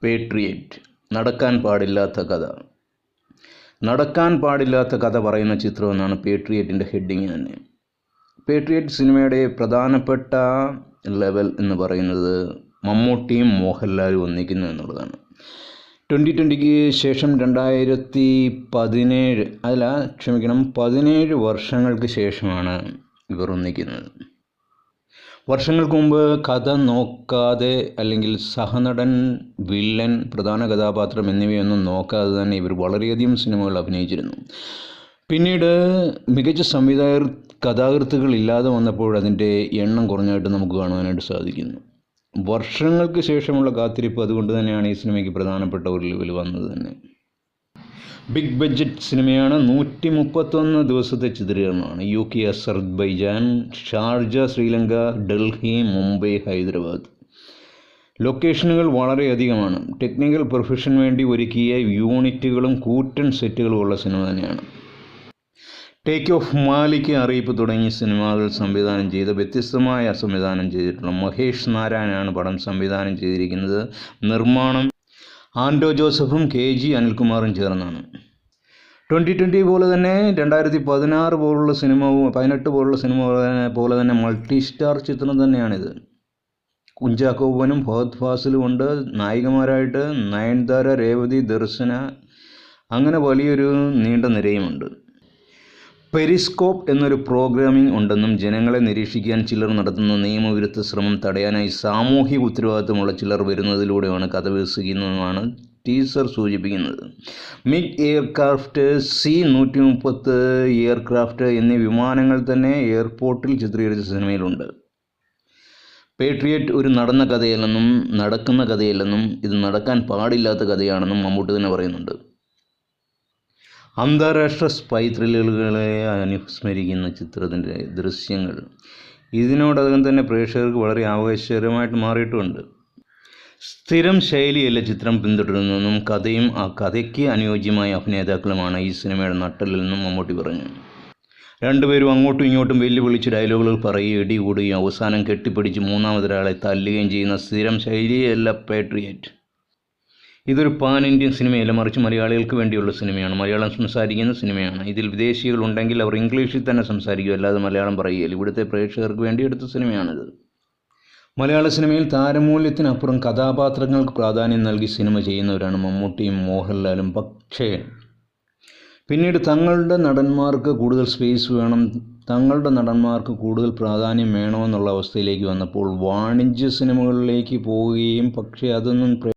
Patriot നടക്കാൻ പാടില്ലാത്ത കഥ. നടക്കാൻ പാടില്ലാത്ത കഥ പറയുന്ന ചിത്രമെന്നാണ് പേട്രിയറ്റിൻ്റെ ഹെഡിങ് തന്നെ. പേട്രിയറ്റ് സിനിമയുടെ പ്രധാനപ്പെട്ട ലെവൽ എന്ന് പറയുന്നത് മമ്മൂട്ടിയും മോഹൻലാലും ഒന്നിക്കുന്നു എന്നുള്ളതാണ്. 2020 ശേഷം 17 വർഷങ്ങൾക്ക് ശേഷമാണ് ഇവർ ഒന്നിക്കുന്നത്. വർഷങ്ങൾക്ക് മുമ്പ് കഥ നോക്കാതെ അല്ലെങ്കിൽ സഹനടൻ, വില്ലൻ, പ്രധാന കഥാപാത്രം എന്നിവയൊന്നും നോക്കാതെ തന്നെ ഇവർ വളരെയധികം സിനിമകൾ അഭിനയിച്ചിരുന്നു. പിന്നീട് മികച്ച കഥാകൃത്തുക്കൾ ഇല്ലാതെ വന്നപ്പോൾ അതിൻ്റെ എണ്ണം കുറഞ്ഞായിട്ട് നമുക്ക് കാണുവാനായിട്ട് സാധിക്കുന്നു. വർഷങ്ങൾക്ക് ശേഷമുള്ള കാത്തിരിപ്പ് അതുകൊണ്ട് തന്നെയാണ് ഈ സിനിമയ്ക്ക് പ്രധാനപ്പെട്ട ഒരു ലെവൽ വന്നത് തന്നെ. ബിഗ് ബഡ്ജറ്റ് സിനിമയാണ്. 131 ദിവസത്തെ ചിത്രീകരണമാണ്. UK, Azerbaijan, Sharjah, Sri Lanka, Delhi, Mumbai, Hyderabad. ലൊക്കേഷനുകൾ വളരെയധികമാണ്. ടെക്നിക്കൽ പ്രൊഫഷന് വേണ്ടി ഒരുക്കിയ യൂണിറ്റുകളും കൂറ്റൻ സെറ്റുകളും ഉള്ള സിനിമ തന്നെയാണ്. ടേക്ക് ഓഫ്, മാലിക്, അറിയിപ്പ് തുടങ്ങിയ സിനിമകൾ വ്യത്യസ്തമായ സംവിധാനം ചെയ്തിട്ടുള്ള മഹേഷ് നാരായണാണ് പടം സംവിധാനം ചെയ്തിരിക്കുന്നത്. നിർമ്മാണം ആൻഡോ ജോസഫും KG അനിൽകുമാറും ചേർന്നാണ്. 2020 പോലെ തന്നെ 2018 പോലുള്ള സിനിമ പോലെ തന്നെ മൾട്ടി സ്റ്റാർ ചിത്രം തന്നെയാണിത്. കുഞ്ചാക്കോവനും ഫഹദ് ഫാസിലും ഉണ്ട്. നായികമാരായിട്ട് നയൻതാര, രേവതി, ദർശന, അങ്ങനെ വലിയൊരു നീണ്ട നിരയുമുണ്ട്. പെരിസ്കോപ്പ് എന്നൊരു പ്രോഗ്രാമിംഗ് ഉണ്ടെന്നും ജനങ്ങളെ നിരീക്ഷിക്കാൻ ചിലർ നടത്തുന്ന നിയമവിരുദ്ധ ശ്രമം തടയാനായി സാമൂഹിക ഉത്തരവാദിത്തമുള്ള ചിലർ വരുന്നതിലൂടെയാണ് കഥ വികസിക്കുന്നതെന്നാണ് ടീസർ സൂചിപ്പിക്കുന്നത്. മിഗ് എയർക്രാഫ്റ്റ്, C-130 എയർക്രാഫ്റ്റ് എന്നീ വിമാനങ്ങൾ തന്നെ എയർപോർട്ടിൽ ചിത്രീകരിച്ച സിനിമയിലുണ്ട്. പേട്രിയറ്റ് ഒരു നടന്ന കഥയല്ലെന്നും നടക്കുന്ന കഥയല്ലെന്നും ഇത് നടക്കാൻ പാടില്ലാത്ത കഥയാണെന്നും മമ്മൂട്ടി തന്നെ പറയുന്നുണ്ട്. അന്താരാഷ്ട്ര സ്പൈ ത്രില്ലറുകളെ അനുസ്മരിക്കുന്ന ചിത്രത്തിൻ്റെ ദൃശ്യങ്ങൾ ഇതിനോടകം തന്നെ പ്രേക്ഷകർക്ക് വളരെ ആവേശകരമായിട്ട് മാറിയിട്ടുമുണ്ട്. സ്ഥിരം ശൈലിയല്ല ചിത്രം പിന്തുടരുന്നതെന്നും കഥയും ആ കഥയ്ക്ക് അനുയോജ്യമായ അഭിനേതാക്കളുമാണ് ഈ സിനിമയുടെ നട്ടെല്ലെന്നും മമ്മൂട്ടി പറഞ്ഞു. രണ്ടുപേരും അങ്ങോട്ടും ഇങ്ങോട്ടും വെല്ലുവിളിച്ച് ഡയലോഗുകൾ പറയുകയും ഇടികൂടുകയും അവസാനം കെട്ടിപ്പിടിച്ച് മൂന്നാമതൊരാളെ തല്ലുകയും ചെയ്യുന്ന സ്ഥിരം ശൈലിയല്ല പേട്രിയറ്റ്. ഇതൊരു പാൻ ഇന്ത്യൻ സിനിമയല്ല, മറിച്ച് മലയാളികൾക്ക് വേണ്ടിയുള്ള സിനിമയാണ്. മലയാളം സംസാരിക്കുന്ന സിനിമയാണ്. ഇതിൽ വിദേശികളുണ്ടെങ്കിൽ അവർ ഇംഗ്ലീഷിൽ തന്നെ സംസാരിക്കും, അല്ലാതെ മലയാളം പറയുകയില്ല. ഇവിടുത്തെ പ്രേക്ഷകർക്ക് വേണ്ടി എടുത്ത സിനിമയാണിത്. മലയാള സിനിമയിൽ താരമൂല്യത്തിനപ്പുറം കഥാപാത്രങ്ങൾക്ക് പ്രാധാന്യം നൽകി സിനിമ ചെയ്യുന്നവരാണ് മമ്മൂട്ടിയും മോഹൻലാലും. പക്ഷേ പിന്നീട് തങ്ങളുടെ നടന്മാർക്ക് കൂടുതൽ സ്പേസ് വേണം, തങ്ങളുടെ നടന്മാർക്ക് കൂടുതൽ പ്രാധാന്യം വേണമെന്നുള്ള അവസ്ഥയിലേക്ക് വന്നപ്പോൾ വാണിജ്യ സിനിമകളിലേക്ക് പോവുകയും പക്ഷേ അതൊന്നും